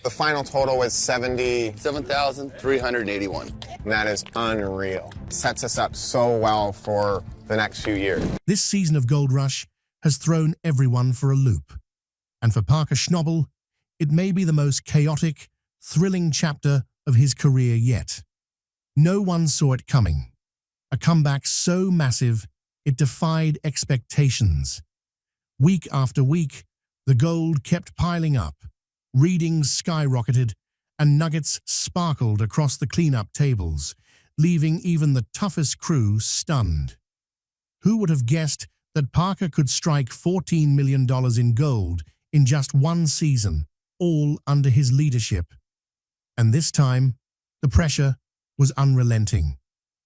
The final total was 7,381. And that is unreal. Sets us up so well for the next few years. This season of Gold Rush has thrown everyone for a loop. And for Parker Schnabel, it may be the most chaotic, thrilling chapter of his career yet. No one saw it coming. A comeback so massive, it defied expectations. Week after week, the gold kept piling up. Readings skyrocketed, and nuggets sparkled across the cleanup tables, leaving even the toughest crew stunned. Who would have guessed that Parker could strike $14 million in gold in just one season, all under his leadership? And this time, the pressure was unrelenting.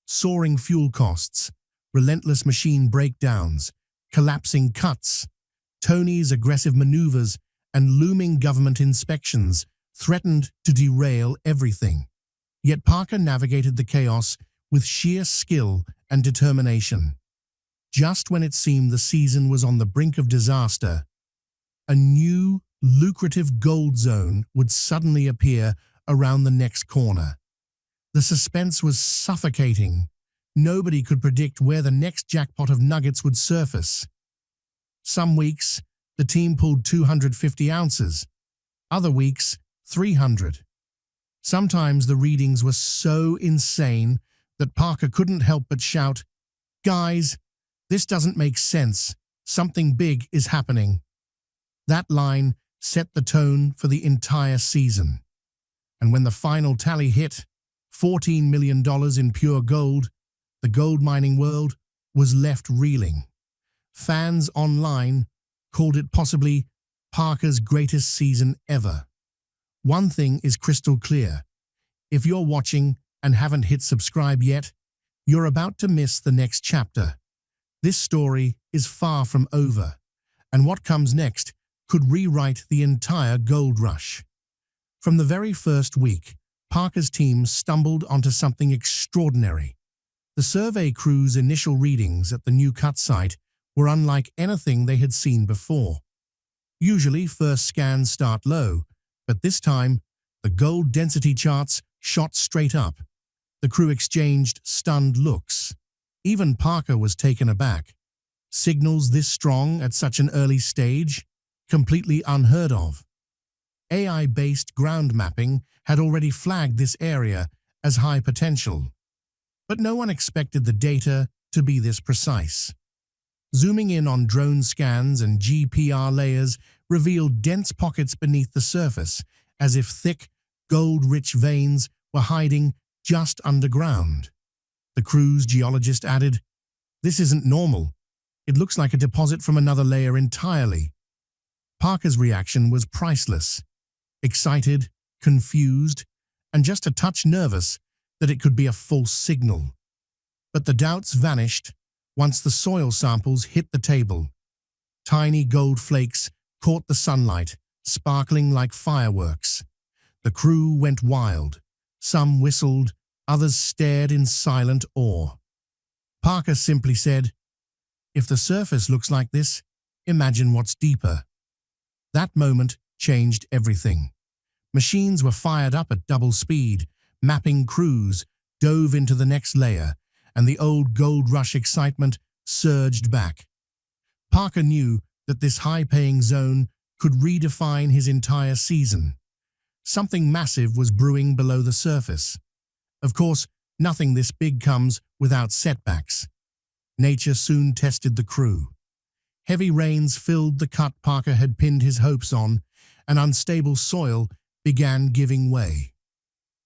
Soaring fuel costs, relentless machine breakdowns, collapsing cuts, Tony's aggressive maneuvers, and looming government inspections threatened to derail everything. Yet Parker navigated the chaos with sheer skill and determination. Just when it seemed the season was on the brink of disaster, a new, lucrative gold zone would suddenly appear around the next corner. The suspense was suffocating. Nobody could predict where the next jackpot of nuggets would surface. Some weeks, the team pulled 250 ounces. Other weeks, 300. Sometimes the readings were so insane that Parker couldn't help but shout, "Guys, this doesn't make sense. Something big is happening." That line set the tone for the entire season. And when the final tally hit, $14 million in pure gold, the gold mining world was left reeling. Fans online called it possibly Parker's greatest season ever. One thing is crystal clear. If you're watching and haven't hit subscribe yet, you're about to miss the next chapter. This story is far from over, and what comes next could rewrite the entire gold rush. From the very first week, Parker's team stumbled onto something extraordinary. The survey crew's initial readings at the new cut site were unlike anything they had seen before. Usually, first scans start low, but this time, the gold density charts shot straight up. The crew exchanged stunned looks. Even Parker was taken aback. Signals this strong at such an early stage? Completely unheard of. AI-based ground mapping had already flagged this area as high potential. But no one expected the data to be this precise. Zooming in on drone scans and GPR layers revealed dense pockets beneath the surface, as if thick, gold-rich veins were hiding just underground. The crew's geologist added, "This isn't normal. It looks like a deposit from another layer entirely." Parker's reaction was priceless. Excited, confused, and just a touch nervous that it could be a false signal. But the doubts vanished once the soil samples hit the table. Tiny gold flakes caught the sunlight, sparkling like fireworks. The crew went wild. Some whistled, others stared in silent awe. Parker simply said, "If the surface looks like this, imagine what's deeper." That moment changed everything. Machines were fired up at double speed, mapping crews dove into the next layer, and the old gold rush excitement surged back. Parker knew that this high-paying zone could redefine his entire season. Something massive was brewing below the surface. Of course, nothing this big comes without setbacks. Nature soon tested the crew. Heavy rains filled the cut Parker had pinned his hopes on, and unstable soil began giving way.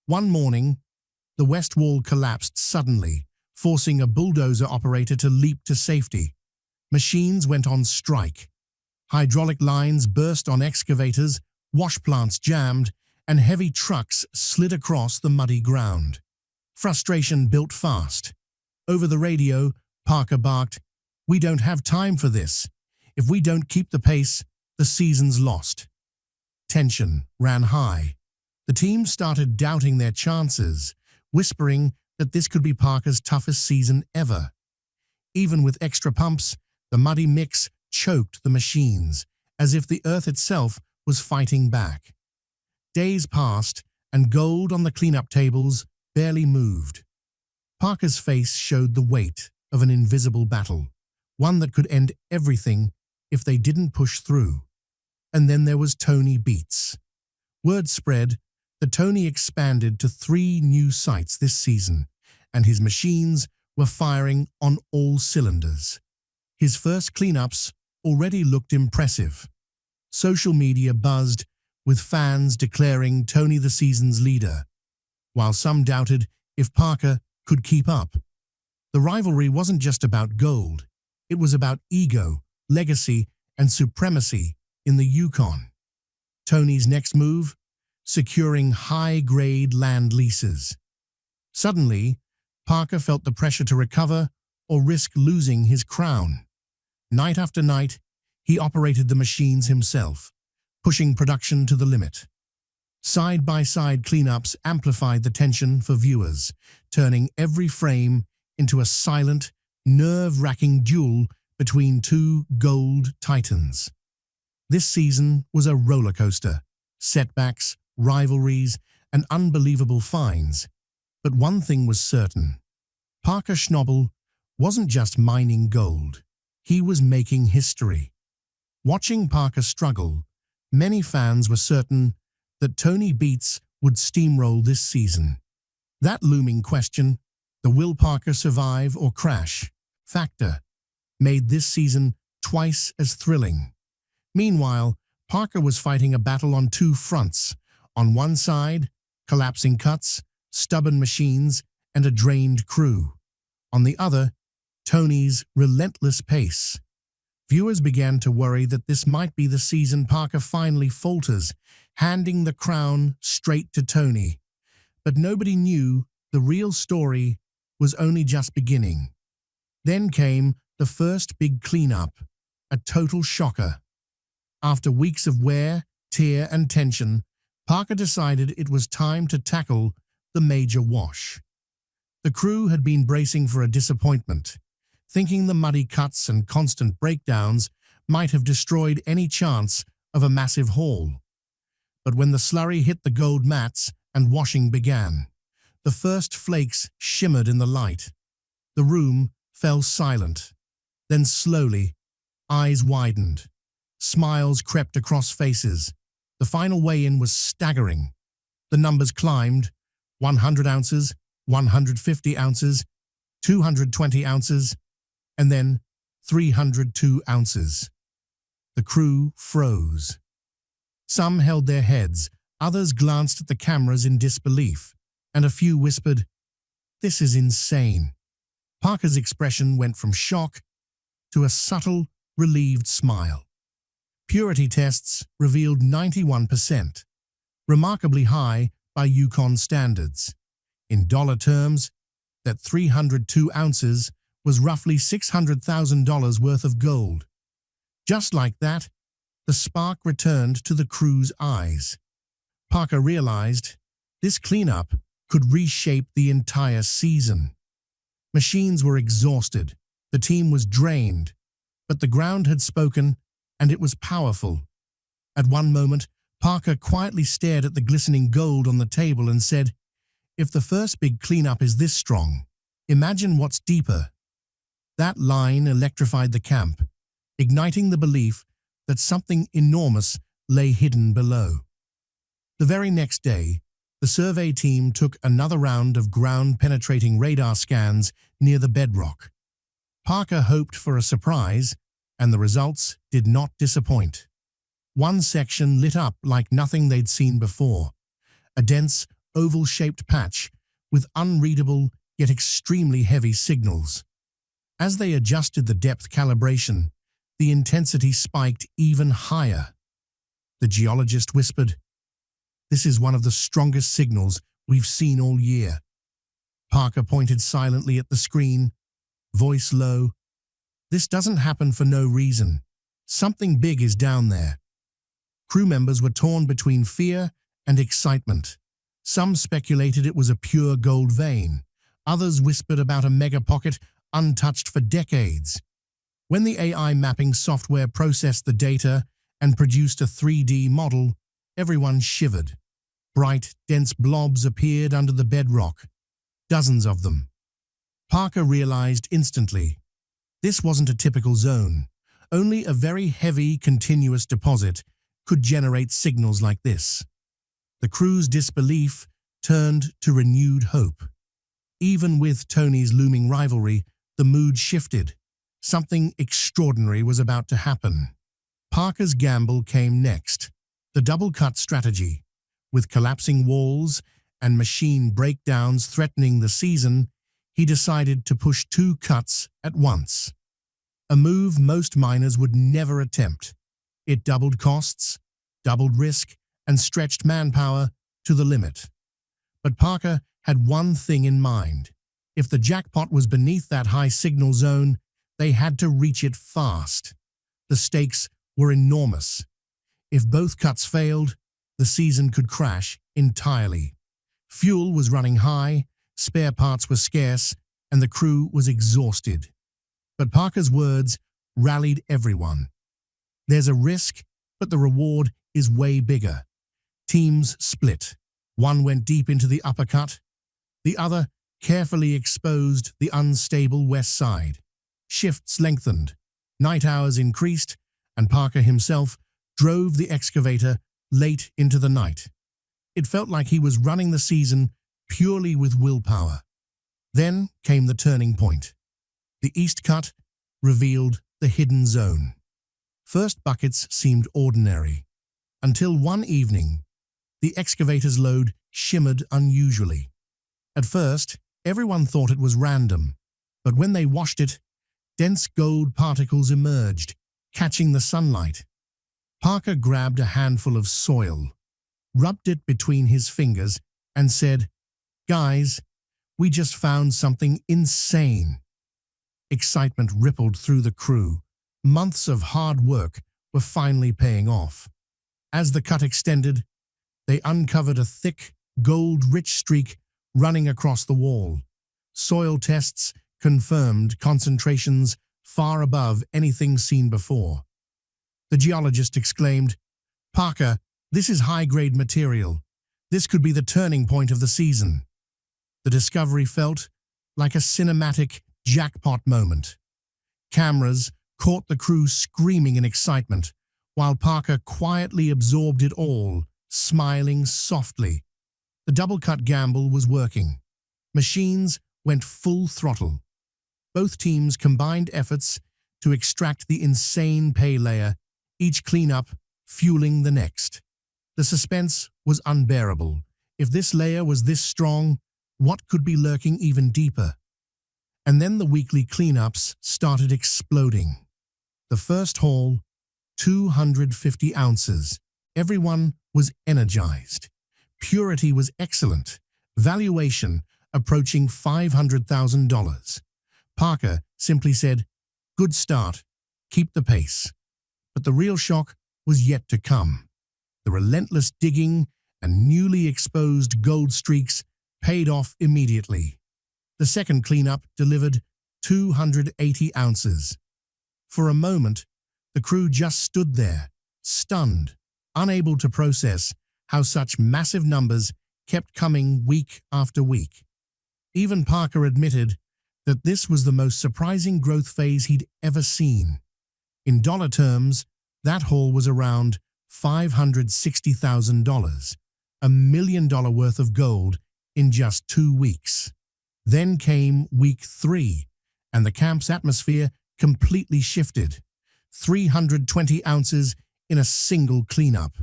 One morning, the west wall collapsed suddenly, forcing a bulldozer operator to leap to safety. Machines went on strike. Hydraulic lines burst on excavators, wash plants jammed, and heavy trucks slid across the muddy ground. Frustration built fast. Over the radio, Parker barked, "We don't have time for this. If we don't keep the pace, the season's lost." Tension ran high. The team started doubting their chances, whispering that this could be Parker's toughest season ever. Even with extra pumps, the muddy mix choked the machines, as if the earth itself was fighting back. Days passed, and gold on the cleanup tables barely moved. Parker's face showed the weight of an invisible battle, one that could end everything if they didn't push through. And then there was Tony Beats. Word spread that Tony expanded to 3 new sites this season, and his machines were firing on all cylinders. His first cleanups already looked impressive. Social media buzzed, with fans declaring Tony the season's leader, while some doubted if Parker could keep up. The rivalry wasn't just about gold. It was about ego, legacy, and supremacy in the Yukon. Tony's next move? Securing high-grade land leases. Suddenly, Parker felt the pressure to recover or risk losing his crown. Night after night, he operated the machines himself, pushing production to the limit. Side-by-side cleanups amplified the tension for viewers, turning every frame into a silent, nerve-wracking duel between 2 gold titans. This season was a roller coaster, setbacks, rivalries, and unbelievable finds. But one thing was certain. Parker Schnabel wasn't just mining gold. He was making history. Watching Parker struggle, many fans were certain that Tony Beats would steamroll this season. That looming question, the will Parker survive or crash factor, made this season twice as thrilling. Meanwhile, Parker was fighting a battle on 2 fronts. On one side, collapsing cuts, stubborn machines, and a drained crew. On the other, Tony's relentless pace. Viewers began to worry that this might be the season Parker finally falters, handing the crown straight to Tony. But nobody knew the real story was only just beginning. Then came the first big cleanup, a total shocker. After weeks of wear, tear, and tension, Parker decided it was time to tackle the major wash. The crew had been bracing for a disappointment, thinking the muddy cuts and constant breakdowns might have destroyed any chance of a massive haul. But when the slurry hit the gold mats and washing began, the first flakes shimmered in the light. The room fell silent. Then slowly, eyes widened. Smiles crept across faces. The final weigh-in was staggering. The numbers climbed: 100 ounces, 150 ounces, 220 ounces, and then 302 ounces. The crew froze. Some held their heads, others glanced at the cameras in disbelief, and a few whispered, "This is insane." Parker's expression went from shock to a subtle, relieved smile. Purity tests revealed 91%, remarkably high by Yukon standards. In dollar terms, that 302 ounces was roughly $600,000 worth of gold. Just like that, the spark returned to the crew's eyes. Parker realized this cleanup could reshape the entire season. Machines were exhausted, the team was drained, but the ground had spoken, and it was powerful. At one moment, Parker quietly stared at the glistening gold on the table and said, "If the first big cleanup is this strong, imagine what's deeper." That line electrified the camp, igniting the belief that something enormous lay hidden below. The very next day, the survey team took another round of ground-penetrating radar scans near the bedrock. Parker hoped for a surprise, and the results did not disappoint. One section lit up like nothing they'd seen before, a dense, oval-shaped patch with unreadable yet extremely heavy signals. As they adjusted the depth calibration, the intensity spiked even higher. The geologist whispered, "This is one of the strongest signals we've seen all year." Parker pointed silently at the screen, voice low. "This doesn't happen for no reason. Something big is down there." Crew members were torn between fear and excitement. Some speculated it was a pure gold vein. Others whispered about a mega pocket untouched for decades. When the AI mapping software processed the data and produced a 3D model, everyone shivered. Bright, dense blobs appeared under the bedrock, dozens of them. Parker realized instantly, this wasn't a typical zone. Only a very heavy, continuous deposit could generate signals like this. The crew's disbelief turned to renewed hope. Even with Tony's looming rivalry, the mood shifted. Something extraordinary was about to happen. Parker's gamble came next. The double-cut strategy. With collapsing walls and machine breakdowns threatening the season, he decided to push 2 cuts at once. A move most miners would never attempt. It doubled costs, doubled risk, and stretched manpower to the limit. But Parker had one thing in mind. If the jackpot was beneath that high signal zone, they had to reach it fast. The stakes were enormous. If both cuts failed, the season could crash entirely. Fuel was running high, spare parts were scarce, and the crew was exhausted. But Parker's words rallied everyone. There's a risk, but the reward is way bigger. Teams split. One went deep into the upper cut. The other carefully exposed the unstable west side. Shifts lengthened. Night hours increased, and Parker himself drove the excavator late into the night. It felt like he was running the season purely with willpower. Then came the turning point. The east cut revealed the hidden zone. First buckets seemed ordinary, until one evening, the excavator's load shimmered unusually. At first, everyone thought it was random, but when they washed it, dense gold particles emerged, catching the sunlight. Parker grabbed a handful of soil, rubbed it between his fingers, and said, "Guys, we just found something insane." Excitement rippled through the crew. Months of hard work were finally paying off. As the cut extended, they uncovered a thick, gold-rich streak running across the wall. Soil tests confirmed concentrations far above anything seen before. The geologist exclaimed, "Parker, this is high-grade material. This could be the turning point of the season." The discovery felt like a cinematic jackpot moment. Cameras caught the crew screaming in excitement, while Parker quietly absorbed it all, smiling softly. The double-cut gamble was working. Machines went full throttle. Both teams combined efforts to extract the insane pay layer, each cleanup fueling the next. The suspense was unbearable. If this layer was this strong, what could be lurking even deeper? And then the weekly cleanups started exploding. The first haul, 250 ounces. Everyone was energized. Purity was excellent. Valuation approaching $500,000. Parker simply said, "Good start. Keep the pace." But the real shock was yet to come. The relentless digging and newly exposed gold streaks paid off immediately. The second cleanup delivered 280 ounces. For a moment, the crew just stood there, stunned, unable to process how such massive numbers kept coming week after week. Even Parker admitted that this was the most surprising growth phase he'd ever seen. In dollar terms, that haul was around $560,000, $1 million worth of gold in just 2 weeks. Then came week 3, and the camp's atmosphere completely shifted. 320 ounces in a single cleanup.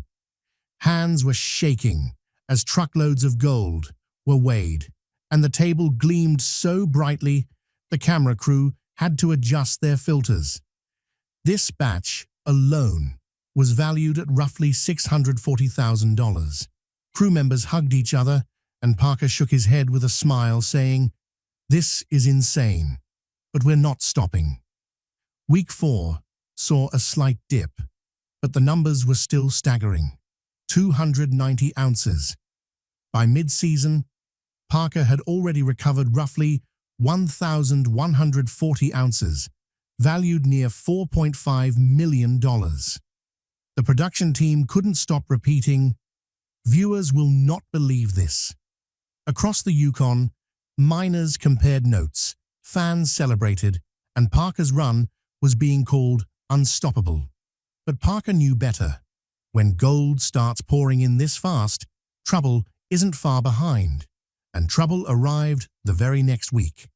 Hands were shaking as truckloads of gold were weighed, and the table gleamed so brightly the camera crew had to adjust their filters. This batch alone was valued at roughly $640,000. Crew members hugged each other, and Parker shook his head with a smile, saying, "This is insane, but we're not stopping." Week 4 saw a slight dip, but the numbers were still staggering. 290 ounces. By mid-season, Parker had already recovered roughly 1,140 ounces, valued near $4.5 million. The production team couldn't stop repeating, Viewers will not believe this. Across the Yukon, miners compared notes, fans celebrated, and Parker's run was being called unstoppable. But Parker knew better. When gold starts pouring in this fast, trouble isn't far behind. And trouble arrived the very next week.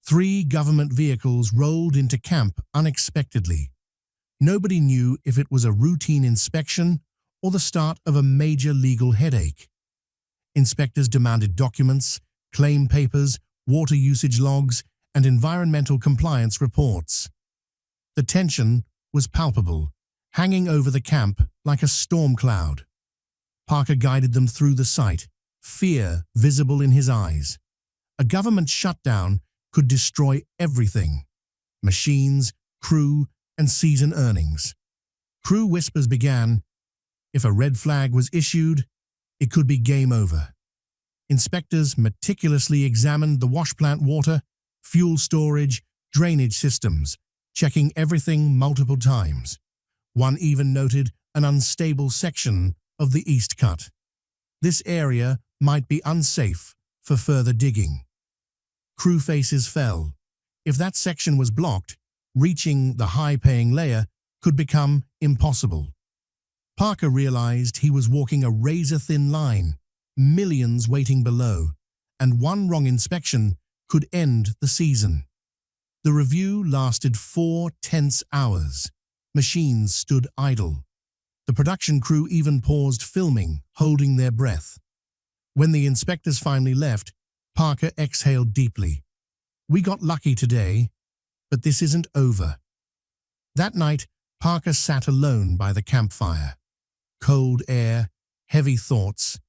3 government vehicles rolled into camp unexpectedly. Nobody knew if it was a routine inspection or the start of a major legal headache. Inspectors demanded documents, claim papers, water usage logs, and environmental compliance reports. The tension was palpable, hanging over the camp like a storm cloud. Parker guided them through the site, fear visible in his eyes. A government shutdown could destroy everything: machines, crew, and season earnings. Crew whispers began. If a red flag was issued, it could be game over. Inspectors meticulously examined the wash plant water, fuel storage, drainage systems, checking everything multiple times. One even noted an unstable section of the East Cut. This area might be unsafe for further digging. Crew faces fell. If that section was blocked, reaching the high-paying layer could become impossible. Parker realized he was walking a razor-thin line, millions waiting below, and one wrong inspection could end the season. The review lasted 4 tense hours. Machines stood idle. The production crew even paused filming, holding their breath. When the inspectors finally left, Parker exhaled deeply. We got lucky today, but this isn't over. That night, Parker sat alone by the campfire. Cold air, heavy thoughts.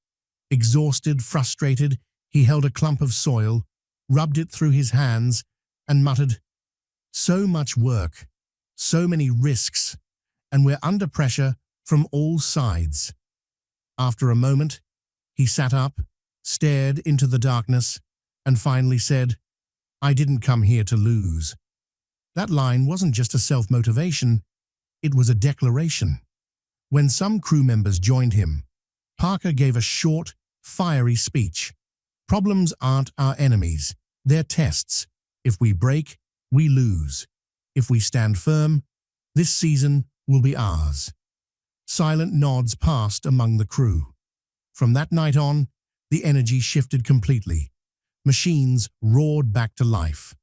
Exhausted, frustrated, he held a clump of soil, rubbed it through his hands, and muttered, "So much work, so many risks, and we're under pressure from all sides." After a moment, he sat up, stared into the darkness, and finally said, "I didn't come here to lose." That line wasn't just a self-motivation, it was a declaration. When some crew members joined him, Parker gave a short, fiery speech. Problems aren't our enemies, they're tests. If we break, we lose. If we stand firm, this season will be ours. Silent nods passed among the crew. From that night on, the energy shifted completely. Machines roared back to life.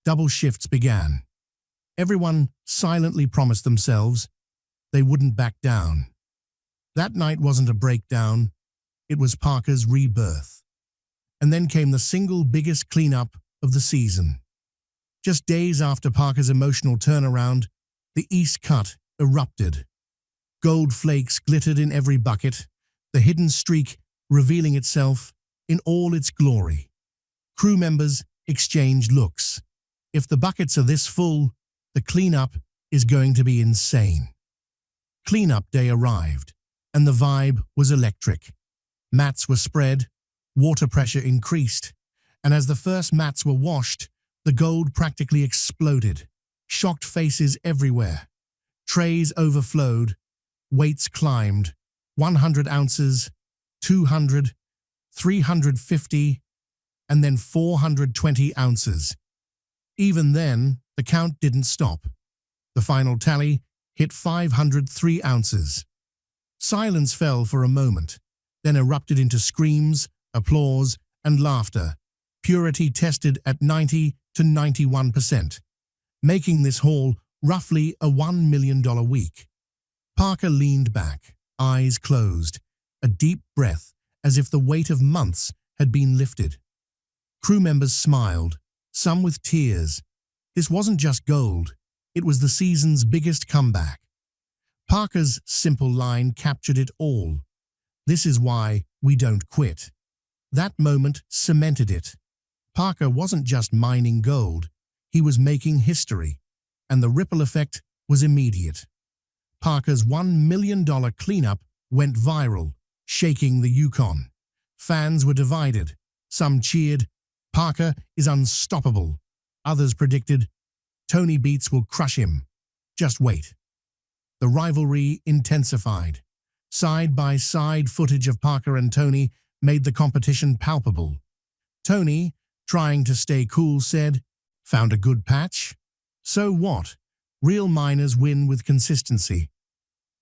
Double shifts began. Everyone silently promised themselves they wouldn't back down. That night wasn't a breakdown, it was Parker's rebirth. And then came the single biggest cleanup of the season. Just days after Parker's emotional turnaround, the East Cut erupted. Gold flakes glittered in every bucket, the hidden streak revealing itself in all its glory. Crew members exchanged looks. If the buckets are this full, the cleanup is going to be insane. Cleanup day arrived, and the vibe was electric. Mats were spread, water pressure increased, and as the first mats were washed, the gold practically exploded. Shocked faces everywhere. Trays overflowed, weights climbed, 100 ounces, 200, 350, and then 420 ounces. Even then, the count didn't stop. The final tally hit 503 ounces. Silence fell for a moment, then erupted into screams, applause, and laughter. Purity tested at 90 to 91%, making this haul roughly a $1 million week. Parker leaned back, eyes closed, a deep breath as if the weight of months had been lifted. Crew members smiled, some with tears. This wasn't just gold, it was the season's biggest comeback. Parker's simple line captured it all. This is why we don't quit. That moment cemented it. Parker wasn't just mining gold, he was making history, and the ripple effect was immediate. Parker's $1 million cleanup went viral, shaking the Yukon. Fans were divided. Some cheered, "Parker is unstoppable." Others predicted, "Tony Beats will crush him. Just wait." The rivalry intensified. Side-by-side footage of Parker and Tony made the competition palpable. Tony, trying to stay cool, said, "Found a good patch? So what? Real miners win with consistency."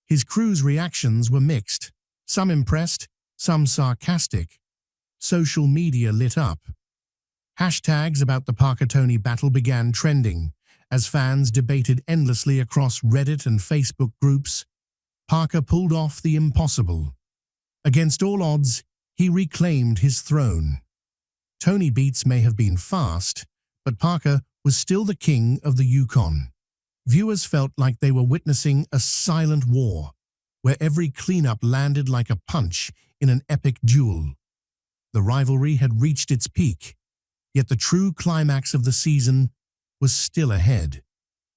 His crew's reactions were mixed, some impressed, some sarcastic. Social media lit up. Hashtags about the Parker-Tony battle began trending as fans debated endlessly across Reddit and Facebook groups. Parker pulled off the impossible. Against all odds, he reclaimed his throne. Tony beats may have been fast, but Parker was still the king of the Yukon. Viewers felt like they were witnessing a silent war, where every cleanup landed like a punch in an epic duel. The rivalry had reached its peak, yet the true climax of the season was still ahead.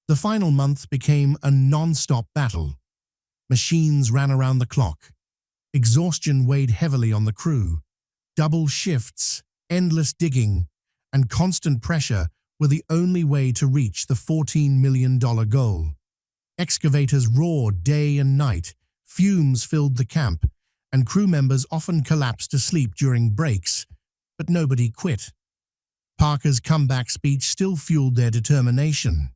The final month became a non-stop battle. Machines ran around the clock. Exhaustion weighed heavily on the crew. Double shifts, endless digging, and constant pressure were the only way to reach the $14 million goal. Excavators roared day and night, fumes filled the camp, and crew members often collapsed asleep during breaks, but nobody quit. Parker's comeback speech still fueled their determination,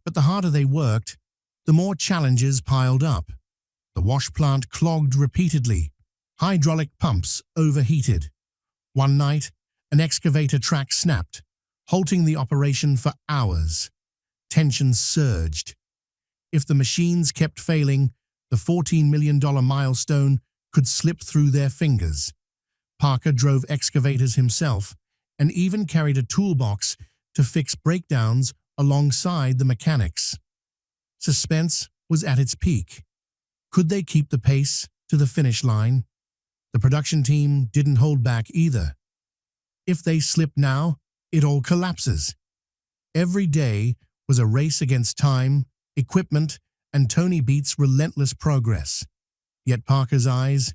but the harder they worked, the more challenges piled up. The wash plant clogged repeatedly. Hydraulic pumps overheated. One night, an excavator track snapped, halting the operation for hours. Tension surged. If the machines kept failing, the $14 million milestone could slip through their fingers. Parker drove excavators himself and even carried a toolbox to fix breakdowns alongside the mechanics. Suspense was at its peak. Could they keep the pace to the finish line? The production team didn't hold back either. If they slip now, it all collapses. Every day was a race against time, equipment, and Tony Beat's relentless progress. Yet Parker's eyes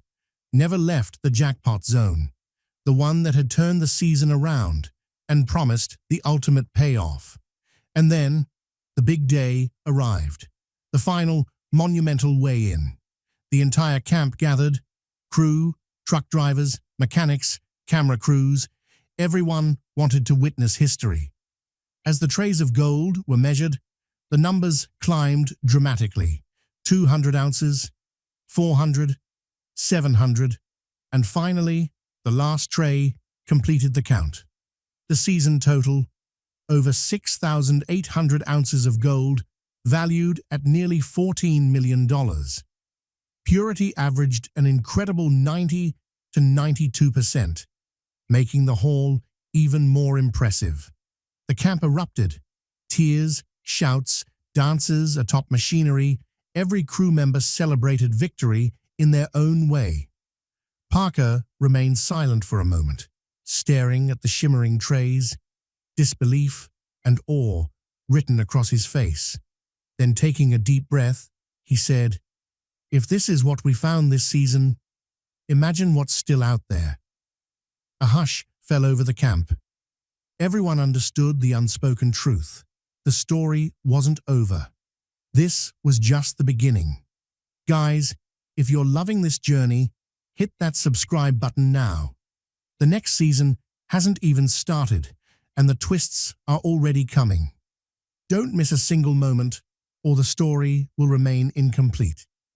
never left the jackpot zone, the one that had turned the season around and promised the ultimate payoff. And then, the big day arrived, the final monumental weigh-in. The entire camp gathered, crew, truck drivers, mechanics, camera crews. Everyone wanted to witness history. As the trays of gold were measured, the numbers climbed dramatically. 200 ounces, 400, 700, and finally, the last tray completed the count. The season total, over 6,800 ounces of gold, valued at nearly $14 million. Purity averaged an incredible 90 to 92%, making the haul even more impressive. The camp erupted. Tears, shouts, dances atop machinery, every crew member celebrated victory in their own way. Parker remained silent for a moment, staring at the shimmering trays, disbelief and awe written across his face. Then, taking a deep breath, he said, "If this is what we found this season, imagine what's still out there." A hush fell over the camp. Everyone understood the unspoken truth. The story wasn't over. This was just the beginning. Guys, if you're loving this journey, hit that subscribe button now. The next season hasn't even started, and the twists are already coming. Don't miss a single moment, or the story will remain incomplete.